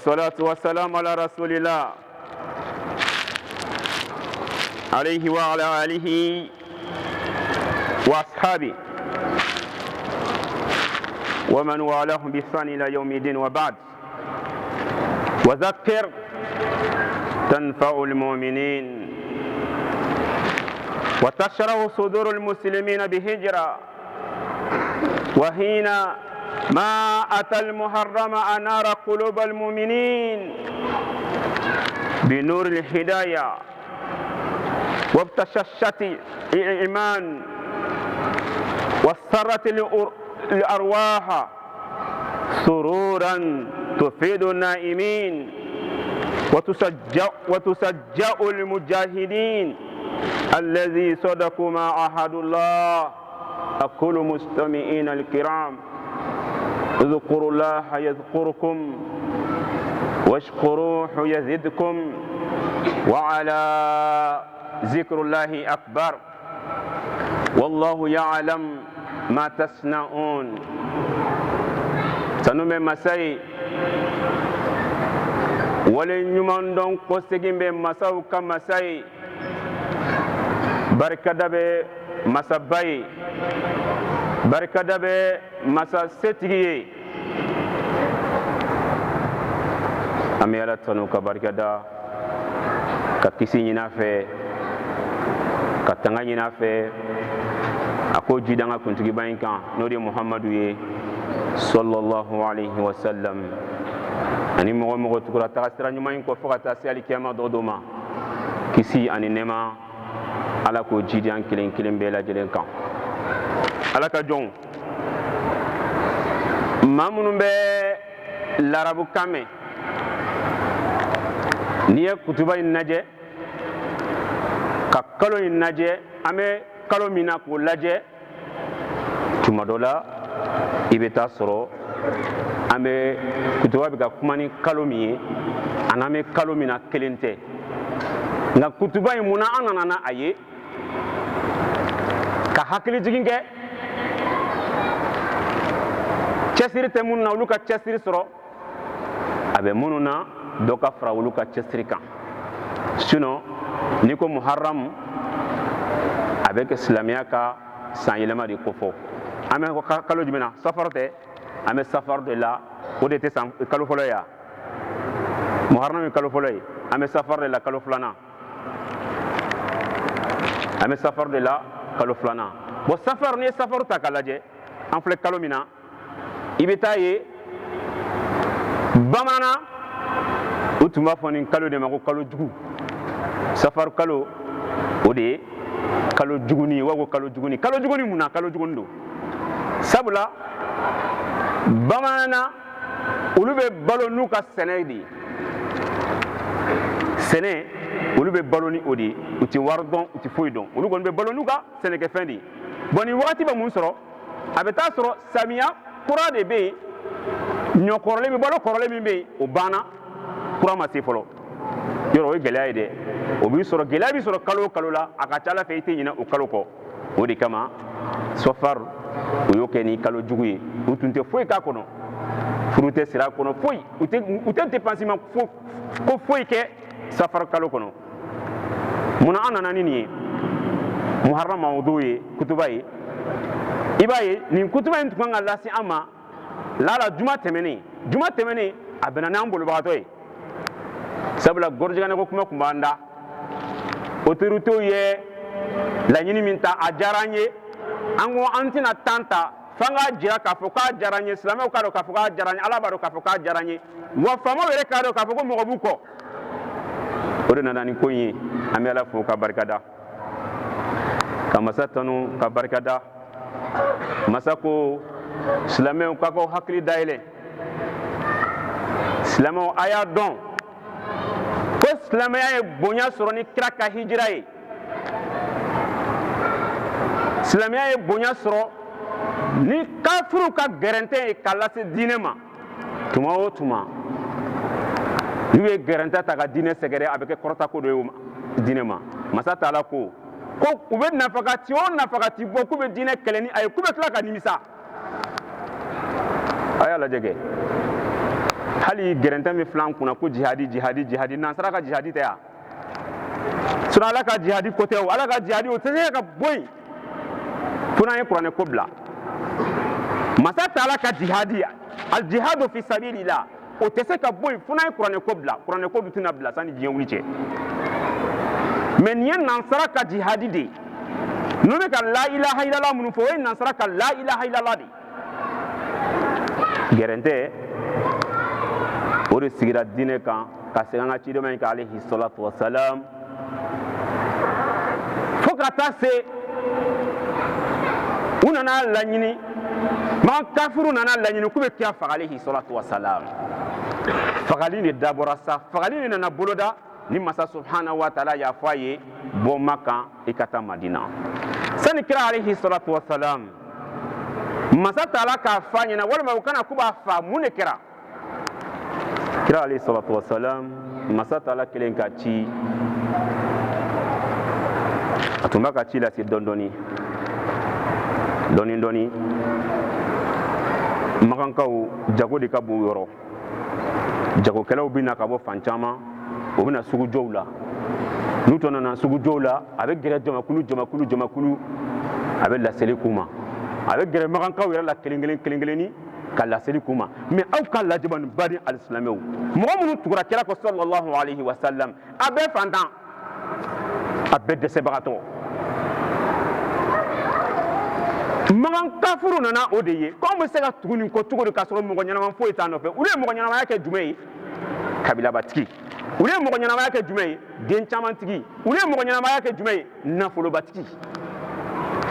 والصلاة والسلام على رسول الله عليه وعلى آله وأصحابه ومن والاهم بإحسان إلى يوم الدين وبعد. وذكر تنفع المؤمنين وتشرح صدور المسلمين بهجرة، وحين ما أتى المحرم أنار قلوب المؤمنين بنور الهداية وابتششت الإيمان وسرت الأرواح سرورا تفيد النائمين وتسجأ المجاهدين الذي صدقوا ما عاهدوا الله. أقول مستمعين الكرام اذكروا الله يذكركم واشكروه يزدكم وعلى ذكر الله أكبر والله يعلم ما تصنعون. سنومي مساي ولن يمندون قصدين بمساو كمساي barikada bɛ masaba ye, barikada bɛ masa setigi ye. An bɛ Ala tanu ka barikada, ka kisi ɲin'a fɛ, ka tanga ɲin'a fɛ. A ko jida an ka kuntigiba in kan n'o de ye Muhamadu ye sallallahu alayhi wa sallam. Ani mɔgɔ mɔgɔ tugura taga sira ɲuman in kɔ fo ka taa se alikiyama dɔ ma, kisi ani nɛɛma Ala ko jidi an kelen kelen bɛɛ lajɛlen kan. Ala ka jɔnw, maa minnu bɛ larabukan mɛn, n'i ye kutuba in lajɛ ka kalo in lajɛ, an bɛ kalo min na k'o lajɛ, tuma dɔ la i bɛ taa sɔrɔ an bɛ kutuba bɛ ka kuma ni kalo min ye ani an bɛ kalo min na kelen tɛ. Nka kutuba in munna an nana a ye ka hakili jigin kɛ, cɛsiri tɛ minnu na olu ka cɛsiri sɔrɔ, a bɛ minnu na dɔ ka fara olu ka cɛsiri kan. Sinon n'i ko muharamu a bɛ kɛ silamɛya ka san yɛlɛma de ko fɔ. An bɛ kalo jumɛn na? Safar tɛ? An bɛ safar de la, o de tɛ san kalo fɔlɔ ye. Muharamu ye kalo fɔlɔ ye, an bɛ safar de la kalo filanan. An bɛ safar de la kalo filanan. Bon safar, n'i ye safar ta k'a lajɛ, an filɛ kalo min na, i bɛ taa ye bamanan u tun b'a fɔ nin kalo de ma ko kalo jugu. Safar kalo o de ye kalo juguni ye, wa ko kalo juguni. Kalo juguni mun na? Kalo juguni don. Sabula bamanan na olu bɛ balo n'u ka sɛnɛ de ye. Sɛnɛ olu bɛ balo ni o de ye, u tɛ wari dɔn, u tɛ foyi dɔn, olu kɔni bɛ balo n'u ka sɛnɛkɛfɛn de ye. Bon nin wagati bɛ mun sɔrɔ, a bɛ taa sɔrɔ samiya kura de bɛ yen, ɲɔ kɔrɔlen balo kɔrɔlen min bɛ yen o banna, kura ma se fɔlɔ. Yɔrɔ o ye gɛlɛya ye dɛ. O b'i sɔrɔ, gɛlɛya b'i sɔrɔ kalo o kalo la, a ka ca Ala fɛ i tɛ ɲinɛ o kalo kɔ. O de kama safar o y'o kɛ ni kalo jugu ye, u tun tɛ foyi k'a kɔnɔ, furu tɛ siri a kɔnɔ foyi, u tɛ dépensement ko foyi kɛ safar kalo kɔnɔ. Munna an nana ni nin ye muharram mawudu ye, kutuba ye? I b'a ye nin kutuba in tun kan ka lase an ma lala juma tɛmɛnen a bɛnna n'an bolobagatɔ ye. Sabula gɔrɔjigɛnɛ ko kuma tun b'an da, autorités ye laɲini min ta a diyara an ye, an ko an tɛna temps ta f'an k'a jira k'a fɔ k'a diyara an ye, silamɛw k'a dɔn k'a fɔ k'a diyara an ye, Ala b'a dɔn k'a fɔ k'a diyara an ye, wa faamaw yɛrɛ k'a dɔn k'a fɔ ko mɔgɔ b'u kɔ. O de nana ni ko in ye. An bɛ Ala fo ka barikada, ka masa tanu ka barikada. Masa ko silamɛw k'a k'aw hakili dayɛlɛ, silamɛw a y'a dɔn ko silamɛya ye bonya sɔrɔ ni kira ka hijira ye. Silamɛya ye bonya sɔrɔ ni kafiru ka gɛrɛntɛ ye k'a lase diinɛ ma. Tuma o tuma n'u ye gɛrɛntɛ ta ka diinɛ sɛgɛrɛ, a bɛ kɛ kɔrɔta ko dɔ ye diinɛ ma. Masa Taala ko u bɛ nafakati o nafakati bɔ k'u bɛ diinɛ kɛlɛ ni a ye, k'u bɛ tila ka nimisa. A y'a lajɛ kɛ hali gɛrɛntɛ min filan kunna ko jihadi nansara ka jihadi tɛ ya sinon ala ka jihadi ko tɛ o ala ka jihadi o tɛ se ka bɔ yen fo n'an ye kuranɛ ko bila masa taala ka jihadi al jihadu fi sabilillah o tɛ se ka bɔ yen fo n'an ye kuranɛ ko bila kuranɛ ko dun tɛna bila sanni diɲɛ wuli cɛ mais nin ye nansara ka jihadi de ye n'o bɛ ka la ilaha illallah minnu fɔ o ye nansara ka la ilaha illallah de ye gɛrɛntɛ o de sigira diinɛ kan ka segin an ka cidama in kan alayhi salatu wasalam fo ka taa se u nana laɲini ma kafiru nana laɲini k'u bɛ kira faga alayhi salatu wasalam fagali de dabɔra sa fagali de nana boloda ni masa subhanahu wa taala y'a fɔ a ye bɔ Makan i ka taa Madina sani kira alayhi salatu wasalam masa taala k'a fɔ a ɲɛna walima u kana k'u b'a fa mun de kɛra kira alayhi salatu wasalam masa taala kelen ka ci a tun b'a ka ci lase dɔɔni dɔɔni Makankaw jago de ka bon u yɔrɔ jagokɛlaw bɛ na ka bɔ fan caman o bɛ na sugujɔw la n'u tɔ nana sugujɔw la a bɛ gɛrɛ jamakulu a bɛ laseli k'u ma a bɛ gɛrɛ Makankaw yɛrɛ la kelen ka laseli k'u ma mais aw ka lajɛba ni badi alisilamɛw mɔgɔ minnu tugura kira kɔ sallallahu alayhi wa sallam a bɛɛ fantan a bɛɛ dɛsɛbagatɔ Makan kafuru nana o de ye k'anw bɛ se ka tugu nin kɔ cogo di k'a sɔrɔ mɔgɔ ɲɛnama foyi t'a nɔfɛ olu ye mɔgɔ ɲɛnamaya kɛ jumɛn ye kabilabatigi olu ye mɔgɔ ɲɛnamaya kɛ jumɛn ye den camantigi olu ye mɔgɔ ɲɛnamaya kɛ jumɛn ye nafolobatigi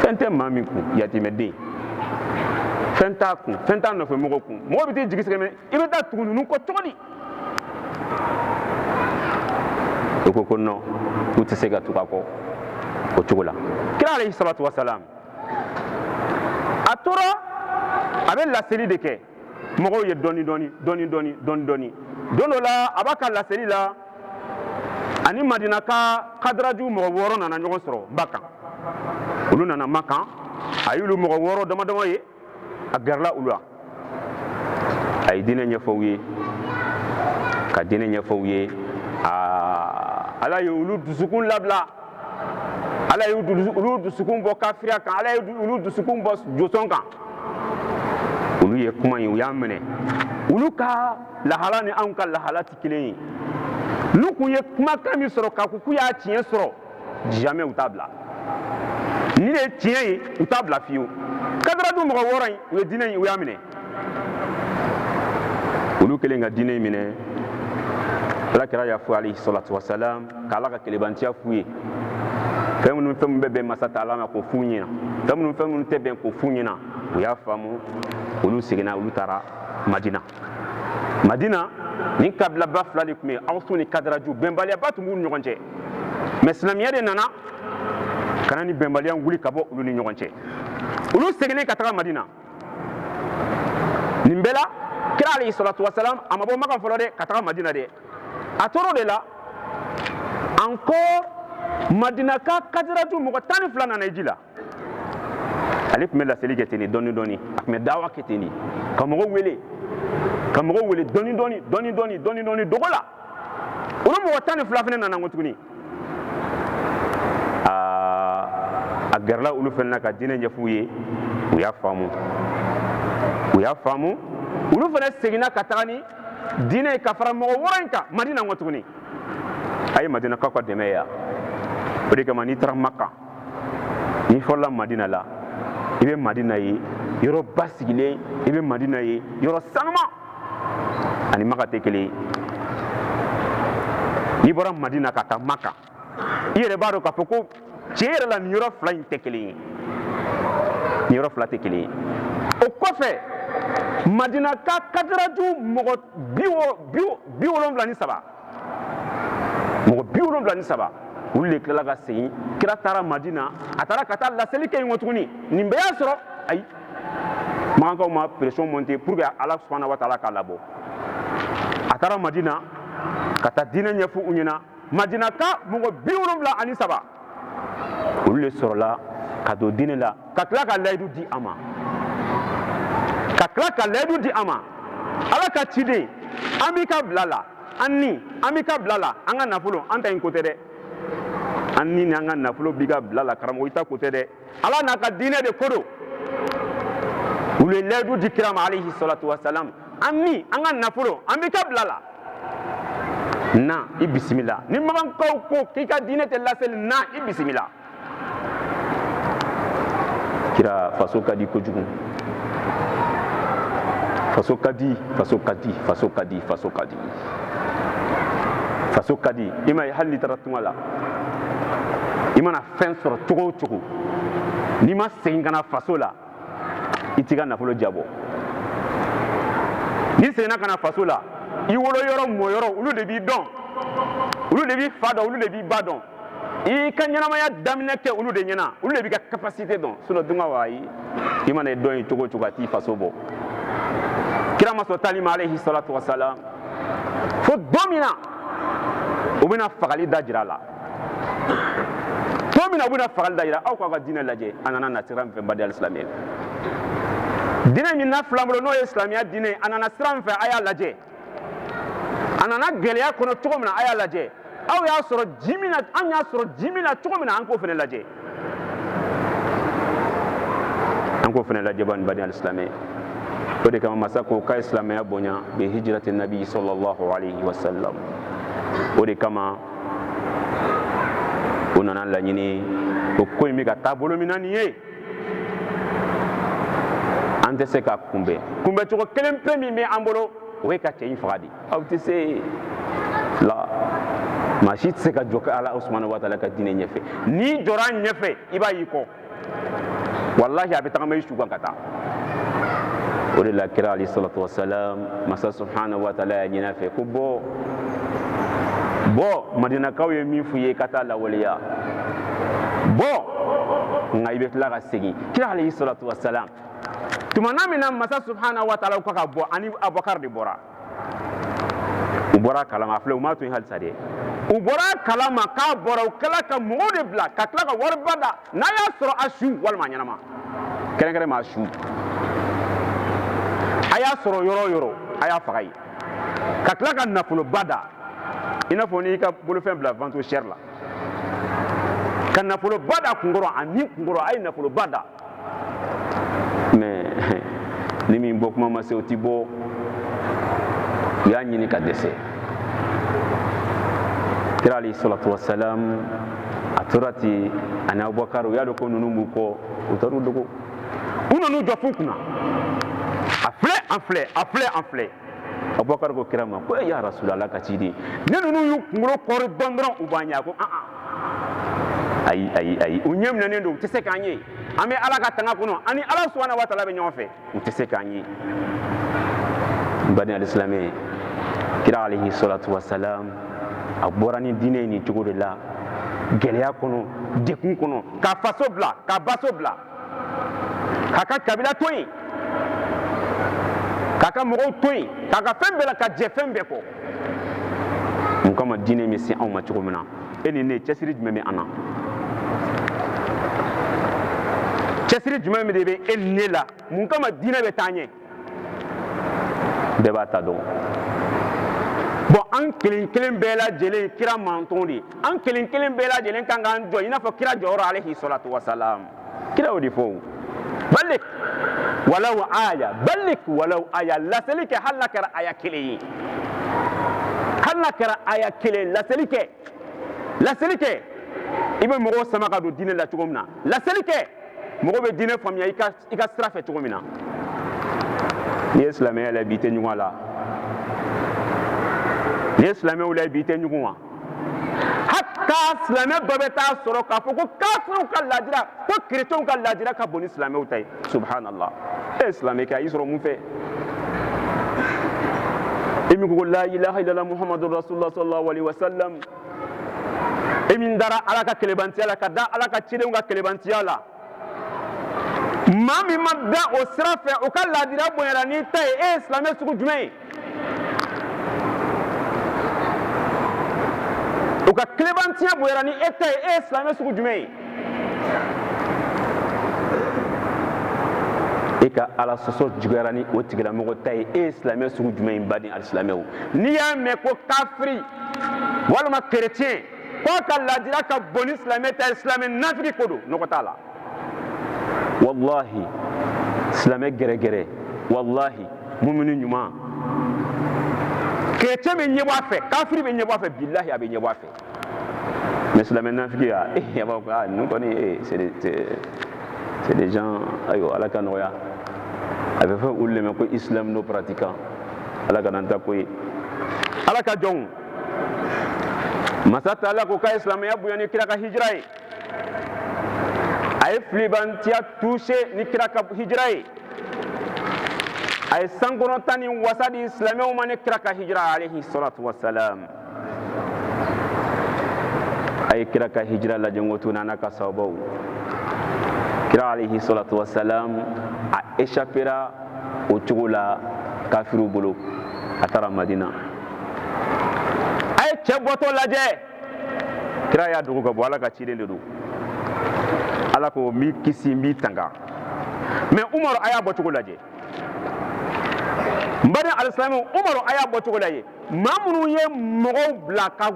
fɛn tɛ maa min kun yatimɛden fɛn t'a kun fɛn t'a nɔfɛ mɔgɔ kun mɔgɔ bɛ t'i jigi sɛgɛ mɛ i bɛ taa tugu ninnu kɔ cogo di u ko non k'u tɛ se ka tugu a kɔ o cogo la kira alayhi salatu wasalam a tora a bɛ laseli de kɛ mɔgɔw ye dɔɔni don dɔ la a b'a ka laseli la ani Madina ka kadraju mɔgɔ 6 nana ɲɔgɔn sɔrɔ Makan olu nana Makan a y'olu mɔgɔ 6 dama ye a gɛrɛla u la a ye diinɛ ɲɛfɔ u ye ka diinɛ ɲɛfɔ u ye ala ye olu dusukun labila ala ye olu dusukun bɔ kafiriya kan ala ye olu dusukun bɔ jɔsɔn kan olu ye kuma in u y'a minɛ olu ka lahala ni anw ka lahala tɛ kelen ye n'u kun ye kumakan min sɔrɔ k'a fɔ k'u y'a tiɲɛ sɔrɔ jamais u t'a bila ni de ye tiɲɛ ye u t'a bila fiyewu kadraju mɔgɔ 6 in u ye diinɛ in u y'a minɛ olu kelen ka diinɛ in minɛ alakira y'a fɔ alayhi salatu wasalam k'ala ka kelebantiya f'u ye fɛn minnu bɛ bɛn masa taala ma k'o f'u ɲɛna fɛn minnu tɛ bɛn k'o f'u ɲɛna u y'a faamu olu seginna olu taara Madina nin kabilaba 2 de tun bɛ yen Awusu ni Kadraju bɛnbaliyaba tun b'u ni ɲɔgɔn cɛ mais silamɛya de nana ka na ni bɛnbaliya wuli ka bɔ olu ni ɲɔgɔn cɛ olu seginnen ka taga Madina nin bɛɛ la kira alayhi salatu wasalam a ma bɔ Makan fɔlɔ dɛ ka taga Madina dɛ a tora o de la encore Madina ka kadraju mɔgɔ 12 nana i ji la ale tun bɛ laseli kɛ ten de dɔɔni a tun bɛ dawa kɛ ten de ka mɔgɔw wele dɔɔni dogo la olu mɔgɔ 12 fana nana tuguni a gɛrɛla olu fana na ka diinɛ ɲɛf'u ye u y'a faamu olu fana seginna ka taga ni diinɛ ye ka fara mɔgɔ 6 in kan Madina tuguni a ye Madinakaw ka dɛmɛ yan o de kama n'i taara Makan n'i fɔrɔla Madina la i bɛ Madina ye yɔrɔ basigilen i bɛ Madina ye yɔrɔ sanuma ani Makan tɛ kelen ye n'i bɔra Madina ka taa Makan i yɛrɛ b'a dɔn k'a fɔ ko tiɲɛ yɛrɛ la nin yɔrɔ 2 in tɛ kelen ye nin yɔrɔ 2 tɛ kelen ye o kɔfɛ Madina ka kadraju mɔgɔ 73 olu de tilala ka segin kira taara Madina a taara ka taa laseli kɛ yen tuguni nin bɛɛ y'a sɔrɔ ayi Makankaw ma pression monter pour que ala subhanahu wa taala k'a labɔ a taara Madina ka taa diinɛ ɲɛfɔ u ɲɛna Madina ka mɔgɔ 73 olu de sɔrɔla ka don diinɛ la ka tila ka layidu di a ma ala ka ciden an b'i ka bila la an b'i ka bila la an ka nafolo an ta in ko tɛ dɛ an ni an ka nafolo b'i ka bila la karamɔgɔ i ta ko tɛ dɛ ala n'a ka diinɛ de ko don u ye layidu di kira ma alayhi salatu wasalam an ka nafolo an b'i ka bila la na i bisimila ni magankaw ko k'i ka diinɛ tɛ laseli na i bisimila kira faso ka di kojugu faso ka di i ma ye hali n'i taara tunga la i mana fɛn sɔrɔ cogo o cogo n'i ma segin ka na faso la i t'i ka nafolo jabɔ n'i seginna ka na faso la i wolo yɔrɔ mɔ yɔrɔ olu de b'i dɔn olu de b'i fa dɔn olu de b'i ba dɔn i ka ɲɛnamaya daminɛ kɛ olu de ɲɛna olu de b'i ka capacité dɔn sinon dunga wa ayi i mana dɔn ye cogo o cogo a t'i faso bɔ kira ma sɔn taali ma alayhi salatu wasalam fo don min na u bɛna fagali da jira a la don min na u bɛna fagali da jira aw k'aw ka diinɛ lajɛ a nana na sira min fɛ badi alisilamɛ diinɛ min na fila bolo n'o ye silamɛya diinɛ a nana sira min fɛ a y'a lajɛ a nana gɛlɛya kɔnɔ cogo min na a y'a lajɛ aw y'a sɔrɔ ji min na an y'a sɔrɔ ji min na cogo min na an k'o fana lajɛ badi alisilamɛ o de kama masa ko k'a ye silamɛya bonya bi hijrati nabi sallallahu alayhi wa sallam o de kama o nana laɲini o ko in bɛ ka taabolo min na nin ye an tɛ se ka kunbɛncogo kelen pe min bɛ an bolo o ye ka cɛ in faga de aw tɛ se la maa si tɛ se ka jɔ ka ala subhanahu wa taala ka diinɛ ɲɛfɛ n'i jɔra ɲɛfɛ i b'a y'i kɔ wallahi a bɛ tagama i su kan ka taa o de la kira alayhi salatu wasalam masa subhanahu wa taala y'a ɲin'a fɛ ko bɔ madinakaw ye min f'u ye ka taa lawaleya bɔ nka i bɛ tila ka segin kira alayhi salatu wasalam tumana min na masa subhanahu wa taala ko ka bɔ ani abubakar de bɔra u bɔra kalama filɛ u m'a to yen halisa dɛ u bɔra kalama k'a bɔra u kɛla ka mɔgɔw de bila ka tila ka wariba da n'a y'a sɔrɔ a su walima a ɲɛnama kɛrɛnkɛrɛn a su a y'a sɔrɔ yɔrɔ o yɔrɔ a y'a faga yen ka tila ka nafoloba da i n'a fɔ n'i ka bolofɛn bila vente aux enchères la ka nafoloba da kunkɔrɔ ani kunkɔrɔ a ye nafoloba da mais ni min bɔ kuma ma se o ti bɔ u y'a ɲini ka dɛsɛ kira alayhi salatu wasalam a tora ten ani abubakar u y'a dɔn ko ninnu b'u kɔ u taar'u dogo u nan'u jɔ f'u kunna a filɛ abubakar ko kira ma ko ya rasulallah ka ciden ne ninnu y'u kunkolo kɔri dɔn dɔrɔn u b'an ye a ko ayi u ɲɛ minɛnen don u tɛ se k'an ye an bɛ ala ka tanga kɔnɔ ani ala subhanahu wa taala bɛ ɲɔgɔn fɛ u tɛ se k'an ye bani alisilamɛ kira alayhi salatu wasalam a bɔra ni diinɛ nin cogo de la gɛlɛya kɔnɔ dekun kɔnɔ ka faso bila ka baso bila k'a ka kabila to yen k'a ka mɔgɔw to yen k'a ka fɛn bɛɛ la ka jɛ fɛn bɛɛ kɔ mun kama diinɛ bɛ se anw ma cogo min na e ni ne cɛsiri jumɛn bɛ an na cɛsiri jumɛn de bɛ e ni ne la mun kama diinɛ bɛ taa ɲɛ bɛɛ b'a ta dɔn bon an kelen kelen bɛɛ lajɛlen kira mantɔn de an kelen kelen bɛɛ lajɛlen kan k'an jɔ i n'a fɔ kira jɔyɔrɔ alayhi salatu wasalam kira y'o de fɔ balik walaw aya laseli kɛ hali n'a kɛra aya kelen ye hali n'a kɛra aya kelen laseli kɛ i bɛ mɔgɔw sama ka don diinɛ la cogo min na laseli kɛ mɔgɔw bɛ diinɛ faamuya i ka sira fɛ cogo min na n'i ye silamɛya la bi i tɛ ɲugun a la n'i ye silamɛw la bi i tɛ ɲugun wa hatta silamɛ dɔ bɛ taa sɔrɔ k'a fɔ ko kafiriw ka laadira ko kerecɛnw ka laadira ka bon ni silamɛw ta ye subhanallah e ye silamɛ kɛ a y'i sɔrɔ mun fɛ e min ko ko la ilaha illallah muhammadu rasulullah sallallahu alaihi wasallam e min dara ala ka kɛlɛbantiya la ka da ala ka cidenw ka kɛlɛbantiya la maa min ma da o sira fɛ o ka laadira bonyara n'i ta ye e ye silamɛ sugu jumɛn ye o ka kɛlɛbantiya bonyara ni e ta ye e ye silamɛ sugu jumɛn ye e ka ala sɔsɔ juguyara ni o tigilamɔgɔ ta ye e ye silamɛ sugu jumɛn in baden alisilamɛw n'i y'a mɛn ko kafiri walima kerecɛn k'a ka ladira ka bon ni silamɛ ta ye silamɛ nafigi ko don nɔgɔ t'a la wallahi silamɛ gɛrɛgɛrɛ wallahi mumini ɲuman kerecɛn bɛ ɲɛbɔ a fɛ kafiri bɛ ɲɛbɔ a fɛ billahi a bɛ ɲɛbɔ a fɛ mais silamɛ nafigi a b'a fɔ ah ninnu kɔni c'est des gens ayiwa ala ka nɔgɔya a bɛ fɛ olu de ma ko islam no pratiquant ala ka n'an ta ko ye ala ka jɔnw masa taala ko k'a ye silamɛya bonya ni kira ka hijira ye a ye filibantiya touché ni kira ka hijira ye a ye sankɔrɔta ni wasa di silamɛw ma ni kira ka hijira alayhi salatu wasalam a ye kira ka hijira lajɛ n ko tun n'a ka sababaw kira alayhi salatu wasalam a échappera o cogo la kafiriw bolo a taara madina a ye cɛ bɔtɔ lajɛ kira y'a dogo ka bɔ ala ka ciden de don ala ko n b'i kisi n b'i tanga mais umaru a y'a bɔcogo lajɛ n baden alisilamɛw umaru a y'a bɔcogo lajɛ maa minnu ye mɔgɔw bila ka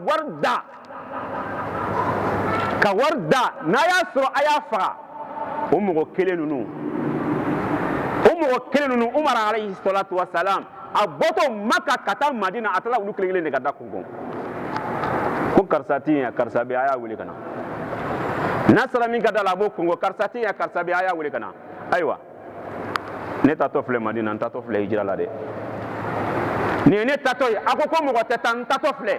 wari da n'a y'a sɔrɔ a y'a faga o mɔgɔ kelen ninnu umar alayhi salatu wasalam a bɔtɔ maka ka taa madina a taara olu kelen kelen de ka da kɔnkɔn ko karisa tɛ yan karisa bɛ a y'a wele ka na n'a sera min ka da la a b'o kɔnkɔn karisa tɛ yan karisa bɛ a y'a wele ka na ayiwa ne tatɔ filɛ madina n tatɔ filɛ hijira la dɛ nin ye ne tatɔ ye a ko mɔgɔ tɛ taa n tatɔ filɛ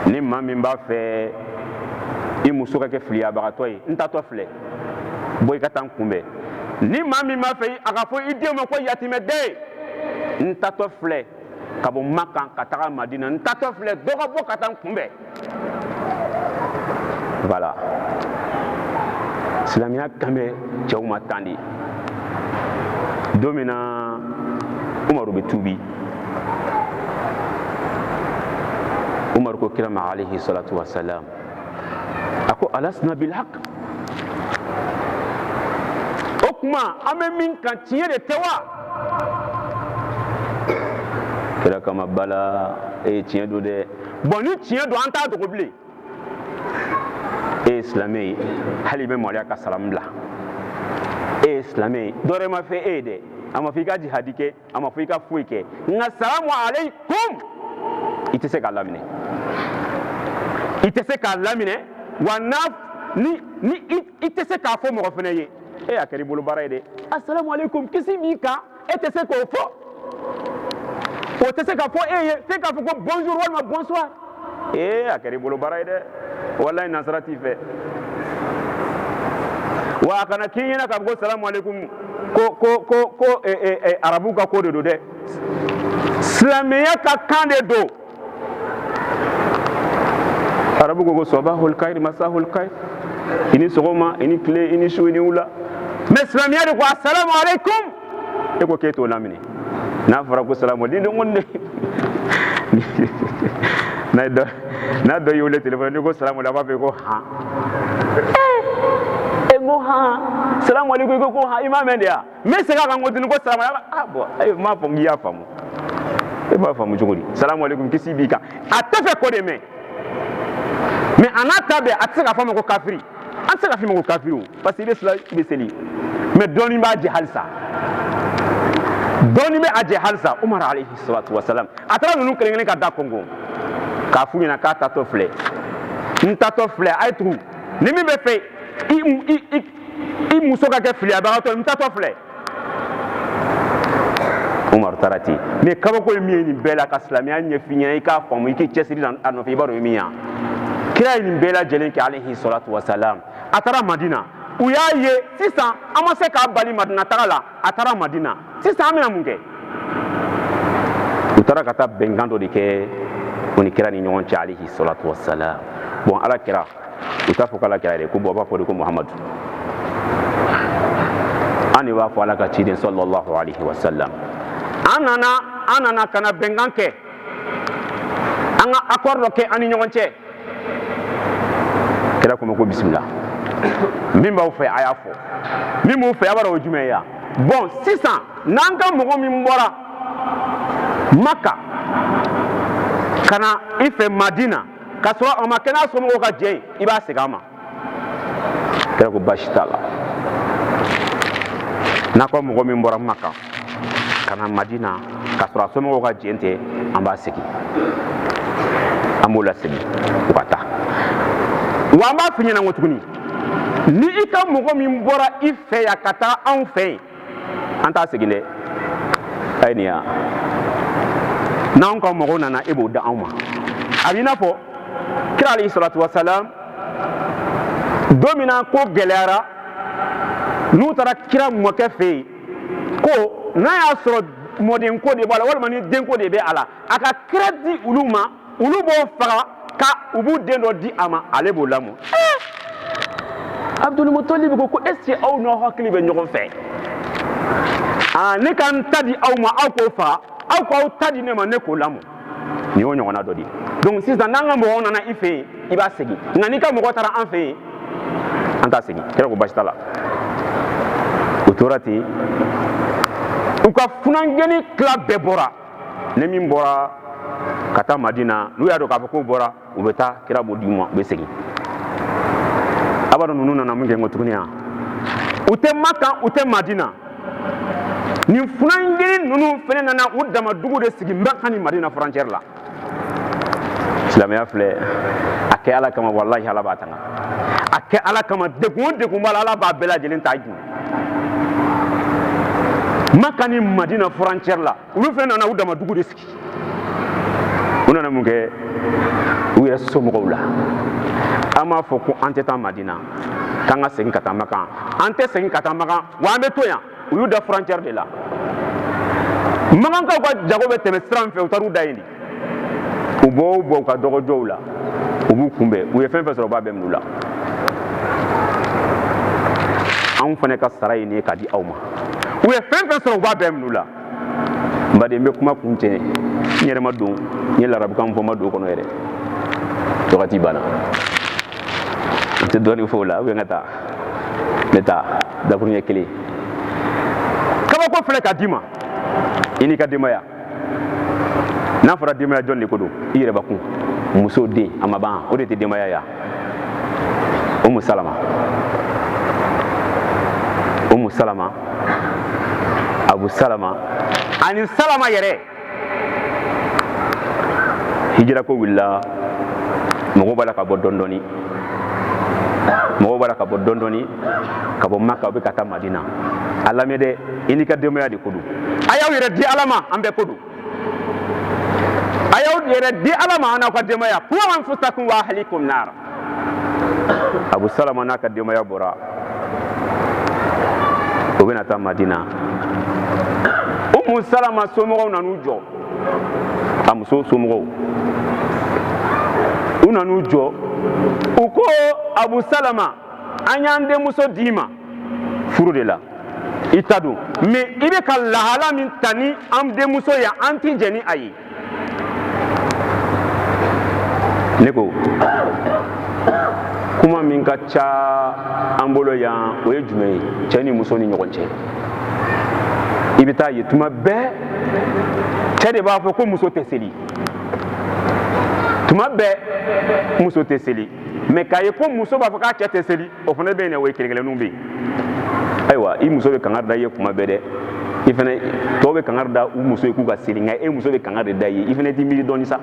ni maa min b'a fɛ i muso ka kɛ filiyabagatɔ ye n tatɔ filɛ bɔ i ka taa n kunbɛn ni maa min b'a fɛ a ka fɔ i den ma ko yatimɛden n tatɔ filɛ ka bɔ Makan ka taga Madina n tatɔ filɛ dɔ ka bɔ ka taa n kunbɛn voilà silamɛya kan bɛ cɛw ma tan de don min na Umaru bɛ tuubi Umaru ko kira ma alayhi salatu wasalam a ko alasna bil haq o kuma an bɛ min kan tiɲɛ de tɛ wa kira kama bala e ye tiɲɛ don dɛ bon ni tiɲɛ don an t'a dogo bilen e ye silamɛ ye hali i bɛ maloya ka salamu bila e ye silamɛ ye dɔ wɛrɛ ma fɔ e ye dɛ a ma fɔ i ka jihadi kɛ a ma fɔ i ka foyi kɛ nka salamu aleykum i tɛ se k'a laminɛ wa ni i tɛ se k'a fɔ mɔgɔ fɛnɛ ye e y'a kɛra i bolo baara ye dɛ assalamu aleykum kisi b'i kan e tɛ se k'o fɔ o tɛ se k'a fɔ e ye f'e k'a fɔ ko bonjour walima bonsoir a kɛra i bolo baara ye dɛ wallahi nasara t'i fɛ wa a kana k'i ɲɛna k'a fɔ ko salamu aleykum ko arabu ka ko de don dɛ silamɛya ka kan de don arabu ko sabahul khair masahul khair i ni sɔgɔma i ni tile i ni su i ni wula mais silamɛya de ko assalamu aleykum e ko k'e t'o laminɛ n'a fɔra ko salamu aleykum ni dɔn n'a dɔ y'o le téléphone ni ko salamu aleykum a b'a fɔ ko han e ko han salamu aleykum ko han i m'a mɛn de ya n bɛ segin a kan ko tuguni ko salamu aleykum ah bon ayi m'a fɔ n k'i y'a faamu e b'a faamu cogo di salamu aleykum kisi b'i kan a tɛ fɛ ko de mɛn mais a n'a ta bɛɛ a tɛ se k'a fɔ a ma ko kafiri an tɛ se k'a fɔ i ma ko kafiri o parce que i bɛ sila i bɛ seli mais dɔɔni b'a jɛ halisa dɔɔni bɛ a jɛ halisa Umar alayhi salatu wasalam a taara ninnu kelen kelen ka da kɔnkɔn k'a f'u ɲɛna k'a tatɔ filɛ n tatɔ filɛ a ye tugu ni min bɛ fɛ i muso ka kɛ filiyabagatɔ n tatɔ filɛ Umaru taara ten mais kabako ye min ye nin bɛɛ la ka silamɛya ɲɛf'i ɲɛna i k'a faamu i k'i cɛsiri a nɔfɛ i b'a dɔn i min yan kira ye nin bɛɛ lajɛlen kɛ alayhi salatu wasalam a taara Madina u y'a ye sisan an ma se k'a bali Madina taga la a taara Madina sisan an bɛna mun kɛ u taara ka taa bɛnkan dɔ de kɛ o ni kira ni ɲɔgɔn cɛ alayhi salatu wasalam bon ala kira u t'a fɔ k'ala kira yɛrɛ ko bon a b'a fɔ de ko Muhamadu an de b'a fɔ ala ka ciden sallallahu alayhi wa sallam an nana ka na bɛnkan kɛ an ka accord dɔ kɛ an ni ɲɔgɔn cɛ kira ko ma ko bisimila min b'aw fɛ a y'a fɔ min m'u fɛ a b'a dɔn o ye jumɛn ye yan bon sisan n'an ka mɔgɔ min bɔra Maka ka na i fɛ Madina k'a sɔrɔ a ma kɛ n'a somɔgɔw ka jɛ ye i b'a segin a ma kira ko baasi t'a la n'a ko mɔgɔ min bɔra Maka ka na Madina k'a sɔrɔ a somɔgɔw ka jɛ tɛ an b'a segin an b'o lasegin u ka taa wa an b'a f'i ɲɛna ko tuguni ni i ka mɔgɔ min bɔra i fɛ yan ka taa anw fɛ yen an t'a segin dɛ a ye nin yan n'anw ka mɔgɔw nana e b'o da anw ma a b'i n'a fɔ kira alayhi salatu wasalam don min na ko gɛlɛyara n'u taara kira mɔkɛ fɛ yen ko n'a y'a sɔrɔ mɔdenko de b'a la walima ni denko de bɛ a la a ka kira di olu ma olu b'o faga ka u b'u den dɔ di a ma ale b'o lamɔ Abdulmutalib ko est-ce que aw n'aw hakili bɛ ɲɔgɔn fɛ ne ka n ta di aw ma aw k'o faga aw k'aw ta di ne ma ne k'o lamɔ nin y'o ɲɔgɔnna dɔ de ye donc sisan n'an ka mɔgɔw nana i fɛ yen i b'a segin nka n'i ka mɔgɔ taara an fɛ yen an t'a segin kira ko baasi t'a la o tora ten u ka funangɛni tila bɛɛ bɔra ni min bɔra ka taa Madina n'u y'a dɔn k'a fɔ k'o bɔra u bɛ taa kira b'o di u ma u bɛ segin a b'a dɔn ninnu nana mun kɛ n ko tuguni yan u tɛ Maka u tɛ Madina nin funangɛni ninnu fana nana u dama dugu de sigi Maka ni Madina frontière la silamɛya filɛ a kɛ Ala kama walahi Ala b'a tanga a kɛ Ala kama degun o degun b'a la Ala b'a bɛɛ lajɛlen ta jun Maka ni Madina frontière la olu fana nana u dama dugu de sigi u nana mun kɛ u yɛrɛ somɔgɔw la an b'a fɔ ko an tɛ taa Madina k'an ka segin ka taa Maka an tɛ segin ka taa Maka wa an bɛ to yan u y'u da frontière de la Makankaw ka jago bɛ tɛmɛ sira min fɛ u taar'u da yen de u bɔ o bɔ u ka dɔgɔjɔw la u b'u kunbɛn u ye fɛn fɛn sɔrɔ u b'a bɛɛ minɛ u la anw fana ka sara ye nin ye k'a di aw ma u ye fɛn fɛn sɔrɔ u b'a bɛɛ minɛ u la n baden n bɛ kuma kun cɛ n yɛrɛ ma don n ye larabukan fɔ n ma don o kɔnɔ yɛrɛ wagati banna n tɛ dɔɔnin fɔ o la n ka taa n bɛ taa dakuru ɲɛ kelen kabako filɛ ka d'i ma i n'i ka denbaya n'a fɔra denbaya jɔn de ko don i yɛrɛ bakun muso den a ma ban o de tɛ denbaya ya Umu Salama Abu Salama ani Salama yɛrɛ hijira ko wulila mɔgɔw b'a la ka bɔ dɔɔni dɔɔni ka bɔ Maka u bɛ ka taa Madina a lamɛn dɛ i n'i ka denbaya de ko don a y'aw yɛrɛ di Ala ma an bɛɛ ko don a y'aw yɛrɛ di Ala ma an n'aw ka denbaya qu anfusakum wa ahlikum nar Abu Salama n'a ka denbaya bɔra u bɛna taa Madina Umu Salama somɔgɔw nan'u jɔ a muso somɔgɔw u nan'u jɔ u ko Abu Salama an y'an denmuso d'i ma furu de la i ta don mais i bɛ ka lahala min ta ni an denmuso ye an t'i jɛ ni a ye ne ko kuma min ka ca an bolo yan o ye jumɛn ye cɛ ni muso ni ɲɔgɔn cɛ i bɛ taa ye tuma bɛɛ cɛ de b'a fɔ ko muso tɛ seli tuma bɛɛ muso tɛ seli mais k'a ye ko muso b'a fɔ k'a cɛ tɛ seli o fana bɛ yen dɛ o ye kelen-kelenninw bɛ yen ayiwa i muso bɛ kangari da i ye kuma bɛɛ dɛ i fana tɔw bɛ kangari da u muso ye k'u ka seli nka e muso bɛ kangari da i ye i fana t'i miiri dɔɔnin sa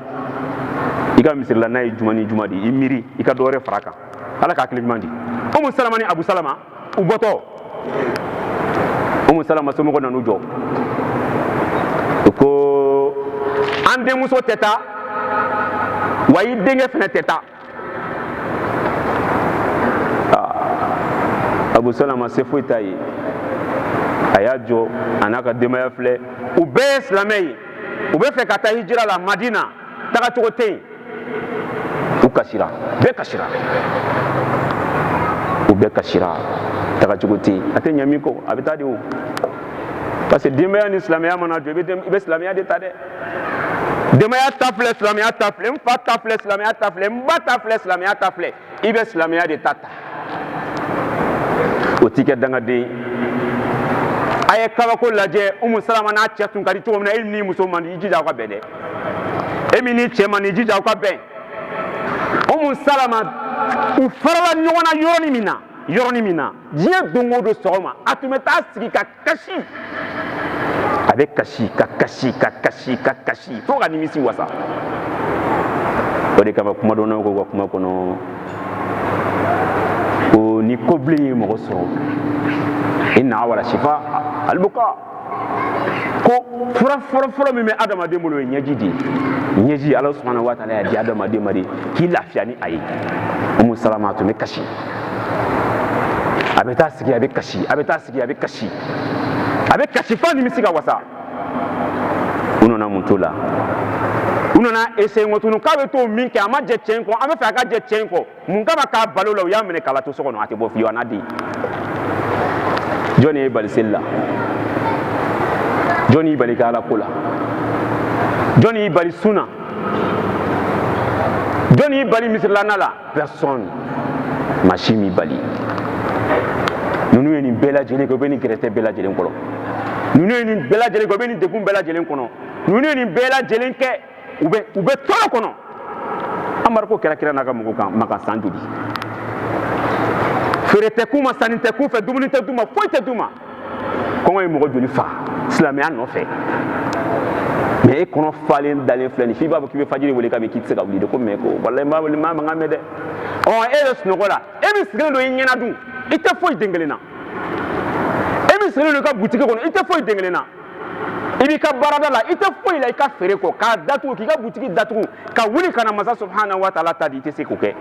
i ka misiri la n'a ye juma ni juma de i miiri i ka dɔ wɛrɛ fara a kan Ala ka hakili ɲuman di Umu Salama ni Abu Salama u bɔtɔ Umu Salama somɔgɔw nan'u jɔ u ko an denmuso tɛ taa wa i denkɛ fana tɛ taa Abu Salama se foyi t'a ye a y'a jɔ a n'a ka denbaya filɛ u bɛɛ ye silamɛ ye u bɛ fɛ ka taa hijira la Madina tagacogo tɛ yen u kasira bɛɛ kasira u bɛɛ kasira tagacogo tɛ yen a tɛ ɲɛ min kɔ a bɛ taa de o parce que denbaya ni silamɛya mana jɔ i bɛ silamɛya de ta dɛ denbaya ta filɛ silamɛya ta filɛ n fa ta filɛ silamɛya ta filɛ n ba ta filɛ silamɛya ta filɛ i bɛ silamɛya de ta o ti kɛ dangaden a ye kabako lajɛ Umu Salama n'a cɛ tun ka di cogo min na e ni muso man di i jija aw ka bɛn dɛ e min ni cɛ man di i jija aw ka bɛn Umu Salama u farala ɲɔgɔn na yɔrɔnin min na diɲɛ don o don sɔgɔma a tun bɛ taa sigi ka kasi a bɛ kasi fo ka nimisi wasa o de kama kuma dɔnnaw ko ka kuma kɔnɔ ko ni kobilen ye mɔgɔ sɔrɔ inna awala shifa albuka ko fura fɔlɔ min bɛ adamaden bolo ye ɲɛji de ye ɲɛji Ala subhanahu wa taala y'a di adamaden ma de k'i lafiya ni a ye Umu Salama tun bɛ kasi a bɛ taa sigi a bɛ kasi fo nimisi ka wasa u nana mun to la u nana essayer n ko tunu k'a bɛ t'o min kɛ a ma jɛ cɛ in kɔ an bɛ fɛ a ka jɛ cɛ in kɔ mun kama k'a balo la u y'a minɛ k'a la to so kɔnɔ a tɛ bɔ fiyewu a n'a den jɔn ye bali seli la jɔn y'i bali kɛ Ala ko la jɔn y'i bali sunna jɔn y'i bali misirilana la personne maa si m'i bali ninnu ye nin bɛɛ lajɛlen kɛ u bɛ nin gɛrɛtɛ bɛɛ lajɛlen kɔrɔ ninnu ye nin bɛɛ lajɛlen kɛ u bɛ nin degun bɛɛ lajɛlen kɔnɔ ninnu ye nin bɛɛ lajɛlen kɛ u bɛ tɔɔrɔ kɔnɔ Amadu ko kɛra kira n'a ka mɔgɔw kan maka san joli feere tɛ k'u ma sanni tɛ k'u fɛ dumuni tɛ d'u ma foyi tɛ d'u ma kɔngɔ ye mɔgɔ joli faga silamɛya nɔfɛ mais e kɔnɔ falen dalen filɛ nin f'i b'a fɔ k'i bɛ fajiri wele k'a bɛ k'i tɛ se ka wuli de ko mais ko walahi n b'a wele n b'a mankan mɛn dɛ e bɛ sunɔgɔ la e min sigilen don i ɲɛna dun i tɛ foyi den kelen na e min sigilen don i ka butigi kɔnɔ i tɛ foyi den kelen na i b'i ka baarada la i tɛ foyi la i ka feere kɔ k'a datugu k'i ka butigi datugu ka wuli ka na masa subhanahu wa taala ta di i tɛ se k'o kɛ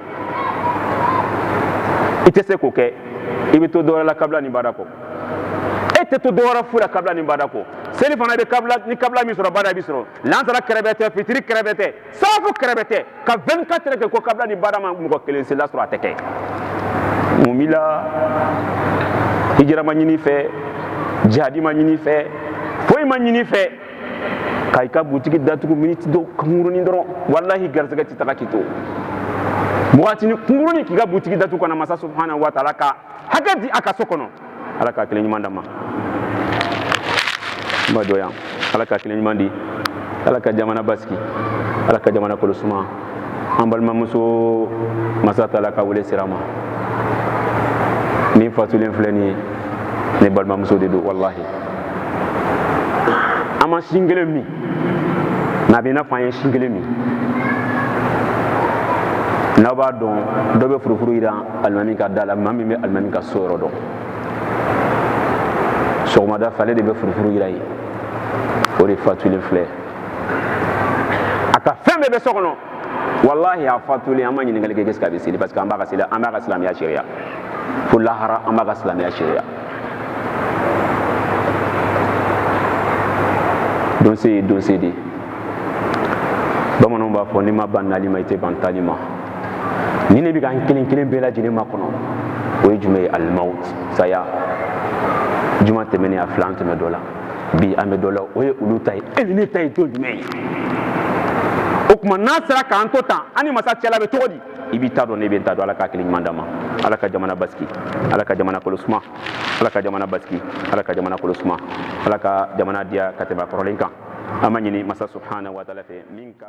i bɛ to dɔwɛrɛ la kabila nin baara kɔ e tɛ to dɔwɛrɛ foyi la kabila nin baara kɔ seli fana ni kabila min sɔrɔ baara i bɛ sɔrɔ lansara kɛrɛbɛ tɛ fitiri kɛrɛbɛ tɛ sababu kɛrɛbɛ tɛ ka 24 kɛ ko kabila nin baara ma mɔgɔ kelen seli la sɔrɔ a tɛ kɛ mun b'i la hijira ma ɲini fɛ jihadi ma ɲini fɛ foyi ma ɲini fɛ ka i ka butigi datugu miniti dɔ kunkurunin dɔrɔn walahi garisɛgɛ tɛ taga k'i to wagatini kunkurunin k'i ka butigi datugu kana masa subhanahu wa taala ka hakɛ di a ka so kɔnɔ Ala ka kelen ɲuman d'an ma n b'a dɔn yan Ala ka kelen ɲuman di Ala ka jamana basigi Ala ka jamana kɔlɔsuma an balimamuso masa taala ka wele sira ma min fatulen filɛ nin ye ne balimamuso de don wallahi an ma sin kelen min n'a bɛ i n'a fɔ an ye sin kelen min n'aw b'a dɔn dɔ bɛ furufuru jira alimami ka da la maa min bɛ alimami ka so yɔrɔ dɔn sɔgɔmada fɛ ale de bɛ furufuru jira yen o de fatulen filɛ a ka fɛn bɛɛ bɛ so kɔnɔ wallahi a fatulen an ma ɲininkali kɛ qu'est-ce que a bɛ seli parce que an b'a ka silamɛya sariya fo lahara an b'a ka silamɛya sariya donse ye donse de bamananw b'a fɔ n'i ma ban nali ma i tɛ ban tali ma ni ne bɛ ka n kelen kelen bɛɛ lajɛlen makɔnɔ o ye jumɛn ye alimawut saya juma tɛmɛnen a fila an tɛmɛ dɔ la bi an bɛ dɔ la o ye olu ta ye e ni ne ta ye don jumɛn ye o tuma n'a sera k'an to tan an ni masa cɛla bɛ cogo di i b'i ta dɔn ne bɛ n ta dɔn Ala ka kelen ɲuman d'an ma Ala ka jamana basigi Ala ka jamana kɔlɔsuma Ala ka jamana basigi Ala ka jamana kɔlɔsuma Ala ka jamana diya ka tɛmɛ a kɔrɔlen kan an ma ɲini masa subhanahu wa taala fɛ min ka